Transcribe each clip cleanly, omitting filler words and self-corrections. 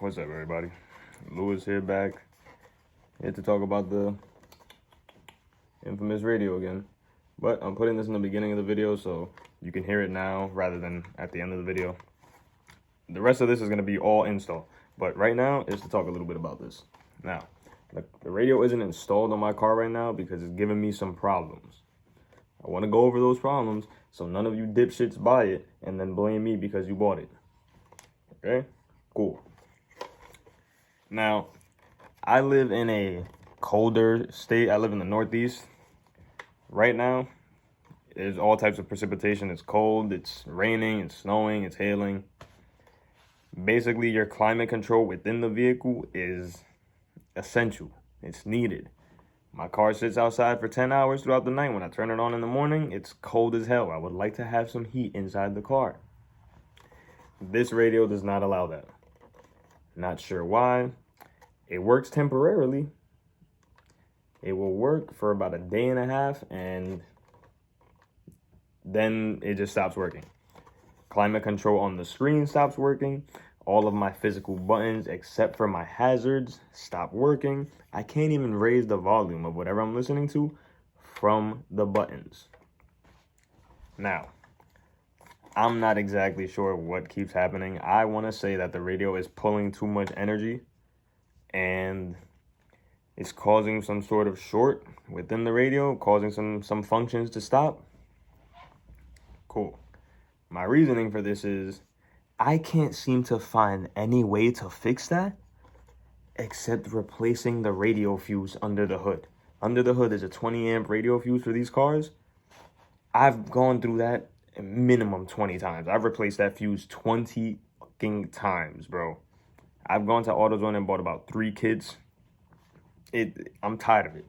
What's up, everybody? Lewis here, back here to talk about the infamous radio again. But I'm putting this in the beginning of the video so you can hear it now rather than at the end of the video. The rest of this is going to be all install, but right now is to talk a little bit about this. Now, the radio isn't installed on my car right now because it's giving me some problems. I want to go over those problems so none of you dipshits buy it and then blame me because you bought it. Okay? Cool. Now, I live in a colder state. I live in the Northeast. Right now, there's all types of precipitation. It's cold, it's raining, it's snowing, it's hailing. Basically, your climate control within the vehicle is essential. It's needed. My car sits outside for 10 hours throughout the night. When I turn it on in the morning, it's cold as hell. I would like to have some heat inside the car. This radio does not allow that. Not sure why. It works temporarily. It will work for about a day and a half, and then it just stops working. Climate control on the screen stops working. All of my physical buttons, except for my hazards, stop working. I can't even raise the volume of whatever I'm listening to from the buttons. Now, I'm not exactly sure what keeps happening. I want to say that the radio is pulling too much energy and it's causing some sort of short within the radio, causing some functions to stop. Cool. My reasoning for this is I can't seem to find any way to fix that except replacing the radio fuse under the hood. Under the hood is a 20 amp radio fuse for these cars. I've gone through that minimum 20 times. I've replaced that fuse 20 fucking times, bro. I've gone to AutoZone and bought about 3 kits. I'm tired of it.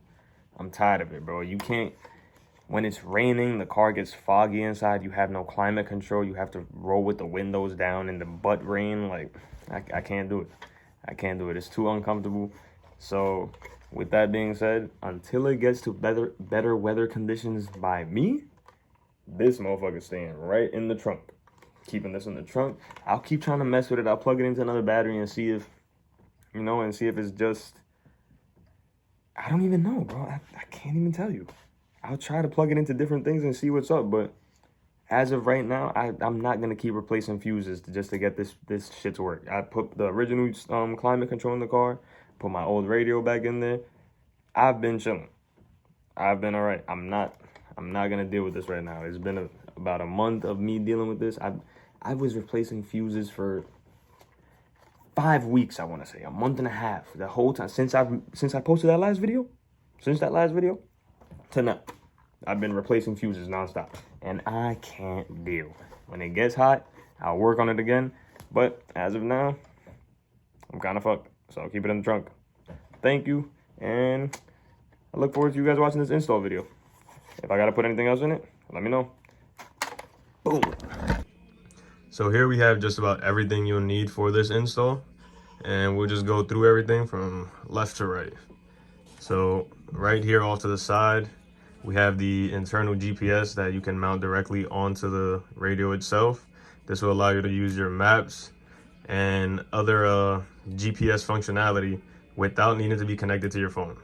I'm tired of it, bro. You can't, when it's raining, the car gets foggy inside. You have no climate control. You have to roll with the windows down in the butt rain. Like, I can't do it. I can't do it. It's too uncomfortable. So, with that being said, until it gets to better weather conditions by me, this motherfucker's staying right in the trunk. Keeping this in the trunk. I'll keep trying to mess with it. I'll plug it into another battery and see if, and see if it's just, I don't even know, bro. I can't even tell you. I'll try to plug it into different things and see what's up, but as of right now, I'm not going to keep replacing fuses just to get this shit to work. I put the original climate control in the car, put my old radio back in there. I've been chilling. I've been all right. I'm not going to deal with this right now. It's been about a month of me dealing with this. I was replacing fuses for 5 weeks, I want to say. A month and a half. The whole time. Since I posted that last video. To now. I've been replacing fuses nonstop. And I can't deal. When it gets hot, I'll work on it again. But as of now, I'm kind of fucked. So I'll keep it in the trunk. Thank you. And I look forward to you guys watching this install video. If I got to put anything else in it, let me know. Boom. So here we have just about everything you'll need for this install. And we'll just go through everything from left to right. So right here off to the side, we have the internal GPS that you can mount directly onto the radio itself. This will allow you to use your maps and other GPS functionality without needing to be connected to your phone.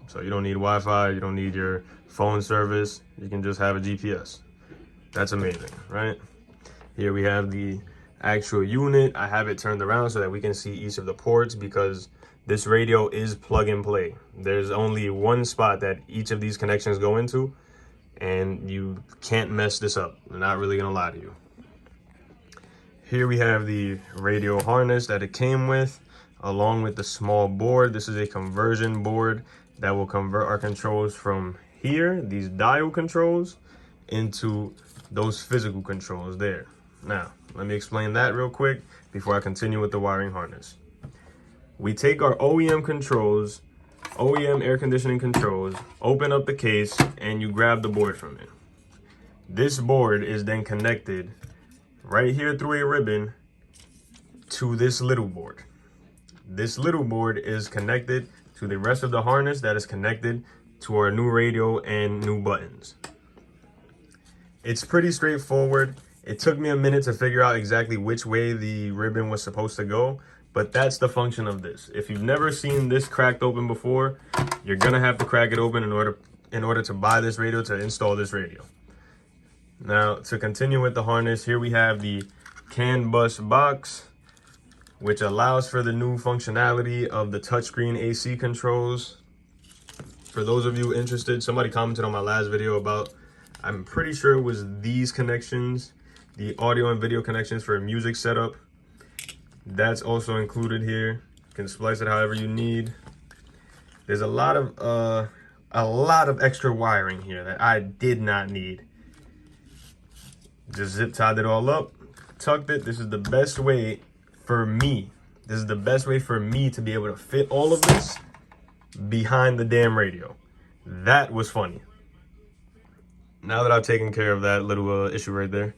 So you don't need Wi-Fi, you don't need your phone service, you can just have a GPS. That's amazing, right? Here we have the actual unit. I have it turned around so that we can see each of the ports because this radio is plug and play. There's only one spot that each of these connections go into, and you can't mess this up. I'm not really gonna lie to you. Here we have the radio harness that it came with, along with the small board. This is a conversion board that will convert our controls from here, these dial controls, into those physical controls there. Now, let me explain that real quick before I continue with the wiring harness. We take our OEM controls, OEM air conditioning controls, open up the case, and you grab the board from it. This board is then connected right here through a ribbon to this little board. This little board is connected to the rest of the harness that is connected to our new radio and new buttons. It's pretty straightforward. It took me a minute to figure out exactly which way the ribbon was supposed to go, But that's the function of this. If you've never seen this cracked open before, you're gonna have to crack it open in order to buy this radio, to install this radio. Now, to continue with the harness, here we have the CAN bus box, which allows for the new functionality of the touchscreen AC controls. For those of you interested, somebody commented on my last video about, I'm pretty sure it was these connections, the audio and video connections for a music setup. That's also included here. You can splice it however you need. There's a lot of extra wiring here that I did not need. Just zip tied it all up, tucked it. This is the best way for me. This is the best way for me to be able to fit all of this behind the damn radio. That was funny. Now that I've taken care of that little issue right there,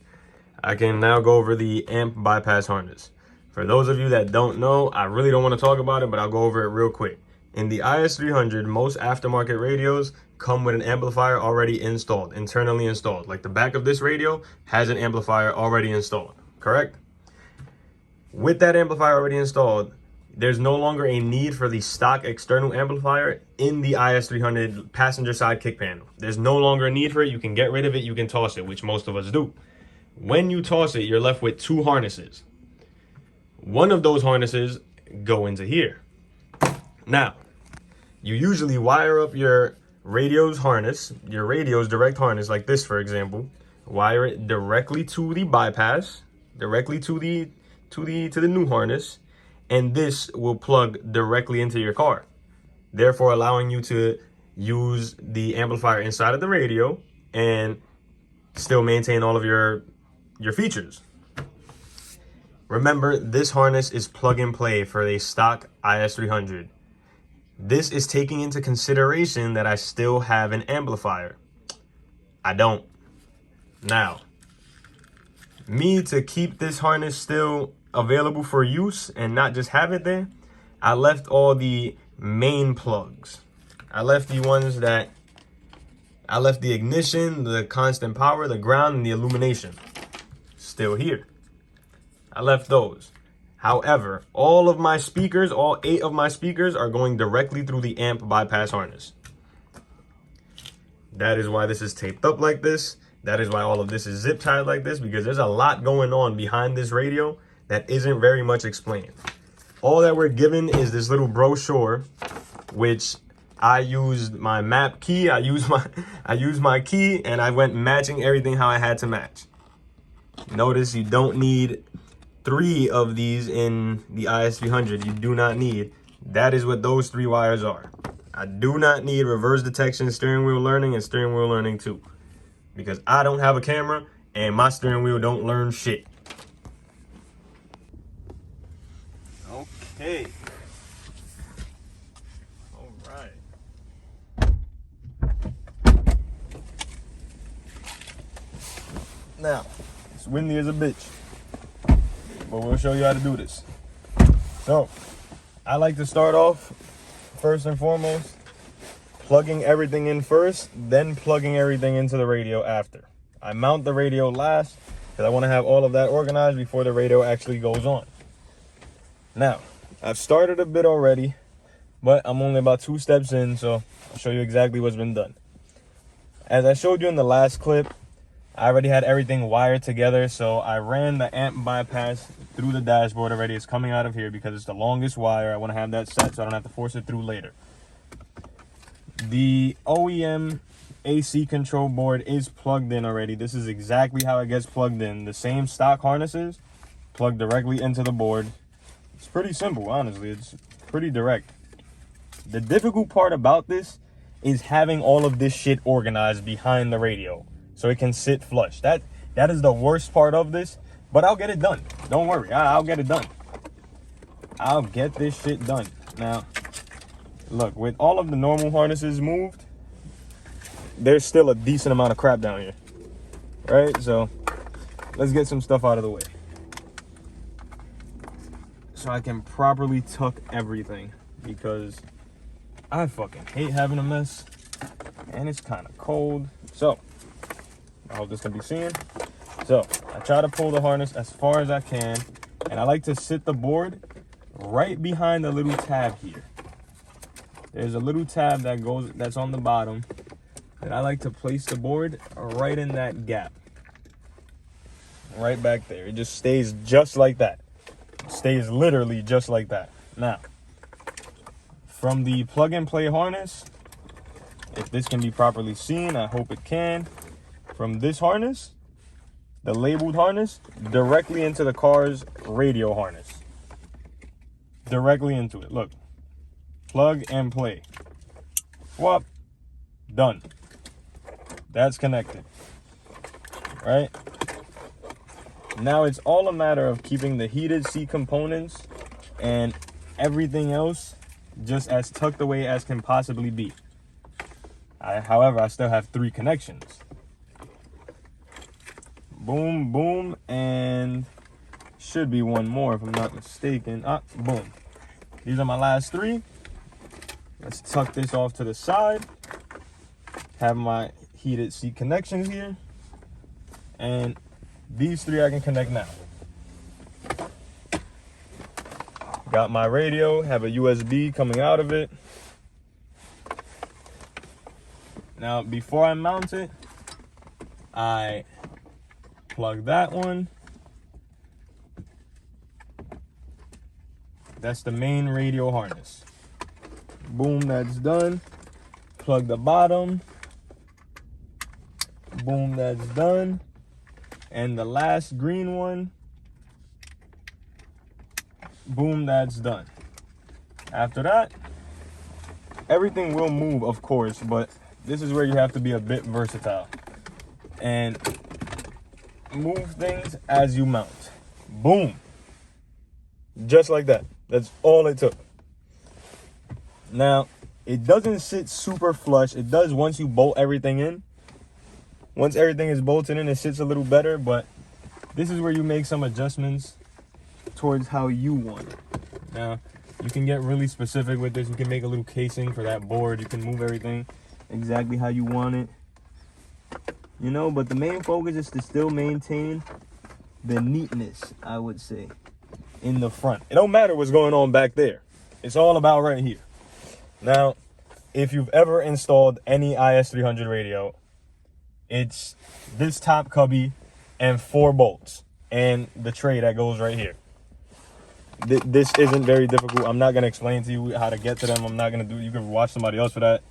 I can now go over the amp bypass harness. For those of you that don't know, I really don't want to talk about it, but I'll go over it real quick. In the IS300, most aftermarket radios come with an amplifier already installed, internally installed. Like the back of this radio has an amplifier already installed, correct? With that amplifier already installed, there's no longer a need for the stock external amplifier in the IS300 passenger side kick panel. There's no longer a need for it. You can get rid of it. You can toss it, which most of us do. When you toss it, you're left with two harnesses. One of those harnesses go into here. Now, you usually wire up your radio's harness, your radio's direct harness, like this, for example. Wire it directly to the bypass, directly to the new harness, and this will plug directly into your car, therefore allowing you to use the amplifier inside of the radio and still maintain all of your features. Remember, this harness is plug and play for a stock IS300. This is taking into consideration that I still have an amplifier. I don't. Now, me to keep this harness still available for use and not just have it there, I left all the main plugs. I left the ones that, I left the ignition, the constant power, the ground, and the illumination still here. I left those. However, all of my speakers, all 8 of my speakers are going directly through the amp bypass harness. That is why this is taped up like this. That is why all of this is zip tied like this, because there's a lot going on behind this radio that isn't very much explained. All that we're given is this little brochure, which I used my map key. I used my key, and I went matching everything how I had to match. Notice you don't need 3 of these in the IS300. You do not need. That is what those 3 wires are. I do not need reverse detection, steering wheel learning, and steering wheel learning 2, because I don't have a camera and my steering wheel don't learn shit. Okay. All right. Now, it's windy as a bitch, but we'll show you how to do this. So, I like to start off, first and foremost, plugging everything in first, then plugging everything into the radio after. I mount the radio last, because I want to have all of that organized before the radio actually goes on. Now, I've started a bit already, but I'm only about 2 steps in, so I'll show you exactly what's been done. As I showed you in the last clip, I already had everything wired together, so I ran the amp bypass through the dashboard already. It's coming out of here because it's the longest wire. I want to have that set so I don't have to force it through later. The OEM AC control board is plugged in already. This is exactly how it gets plugged in. The same stock harnesses plugged directly into the board. It's pretty simple, honestly. It's pretty direct. The difficult part about this is having all of this shit organized behind the radio so it can sit flush. That is the worst part of this, but I'll get it done. Don't worry, I'll get it done. I'll get this shit done. Now, look, with all of the normal harnesses moved, there's still a decent amount of crap down here, right? So let's get some stuff out of the way so I can properly tuck everything, because I fucking hate having a mess and it's kind of cold. So I hope this can be seen. So I try to pull the harness as far as I can, and I like to sit the board right behind the little tab here. There's a little tab that's on the bottom, and I like to place the board right in that gap. Right back there. It just stays just like that. It stays literally just like that. Now, from the plug and play harness, if this can be properly seen, I hope it can. From this harness, the labeled harness, directly into the car's radio harness. Directly into it. Look. Plug and play. Whoop. Done. That's connected. Right? Now it's all a matter of keeping the heated seat components and everything else just as tucked away as can possibly be. However, I still have 3 connections. Boom, boom, and should be one more if I'm not mistaken. Boom. These are my last 3. Let's tuck this off to the side. Have my heated seat connections here. And these 3 I can connect now. Got my radio, have a USB coming out of it. Now, before I mount it, I plug that one. That's the main radio harness. Boom, that's done. Plug the bottom. Boom, that's done. And the last green one. Boom, that's done. After that, everything will move, of course, but this is where you have to be a bit versatile and move things as you mount. Boom. Just like that. That's all it took. Now, it doesn't sit super flush. It does once you bolt everything in. Once everything is bolted in, it sits a little better, but this is where you make some adjustments towards how you want it. Now, you can get really specific with this. You can make a little casing for that board. You can move everything exactly how you want it. You know, but the main focus is to still maintain the neatness, I would say, in the front. It don't matter what's going on back there. It's all about right here. Now, if you've ever installed any IS300 radio, it's this top cubby and 4 bolts and the tray that goes right here. This isn't very difficult. I'm not going to explain to you how to get to them. I'm not going to do it. You can watch somebody else for that.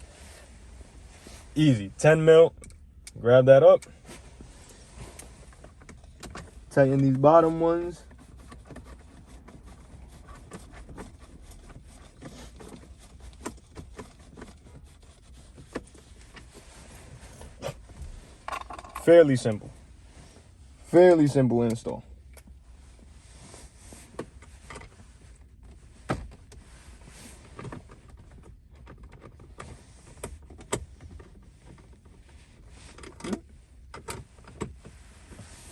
Easy. 10 mil. Grab that up. Tighten these bottom ones. Fairly simple. Fairly simple install.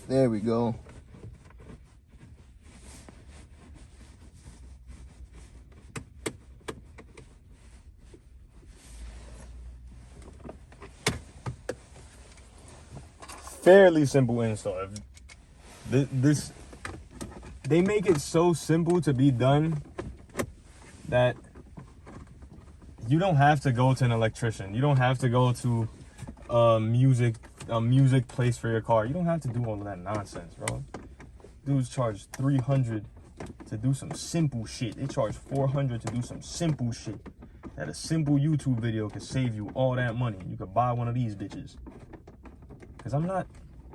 There we go. Fairly simple install. They make it so simple to be done that you don't have to go to an electrician. You don't have to go to a music place for your car. You don't have to do all of that nonsense, bro. Dudes charge $300 to do some simple shit. They charge $400 to do some simple shit. That a simple YouTube video could save you all that money. You could buy one of these bitches. Because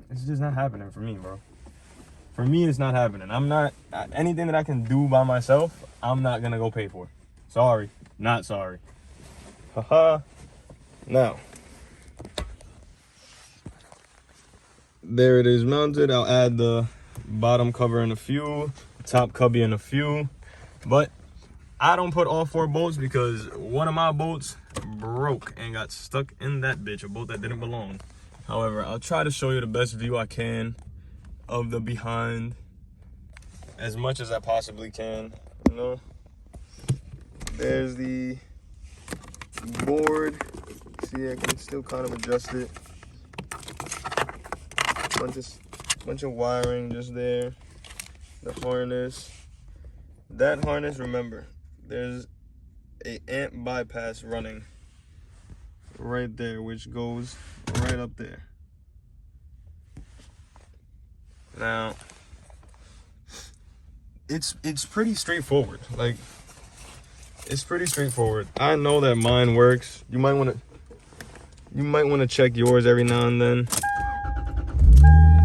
it's just not happening for me, bro. For me, it's not happening. Anything that I can do by myself, I'm not going to go pay for. Sorry. Not sorry. Haha. Now, there it is mounted. I'll add the bottom cover in a few, top cubby in a few. But I don't put all 4 bolts because one of my bolts broke and got stuck in that bitch, a bolt that didn't belong. However, I'll try to show you the best view I can of the behind as much as I possibly can. You know, there's the board. See, I can still kind of adjust it. Bunch of wiring just there. The harness. that harness, remember, there's a amp bypass running right there, which goes right up there. Now, it's pretty straightforward. Like, it's pretty straightforward. I know that mine works. You might want to check yours every now and then.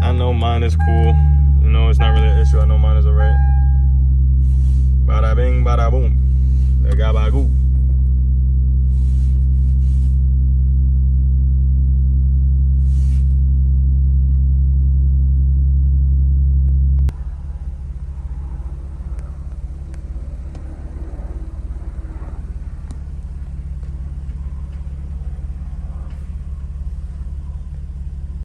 I know mine is cool.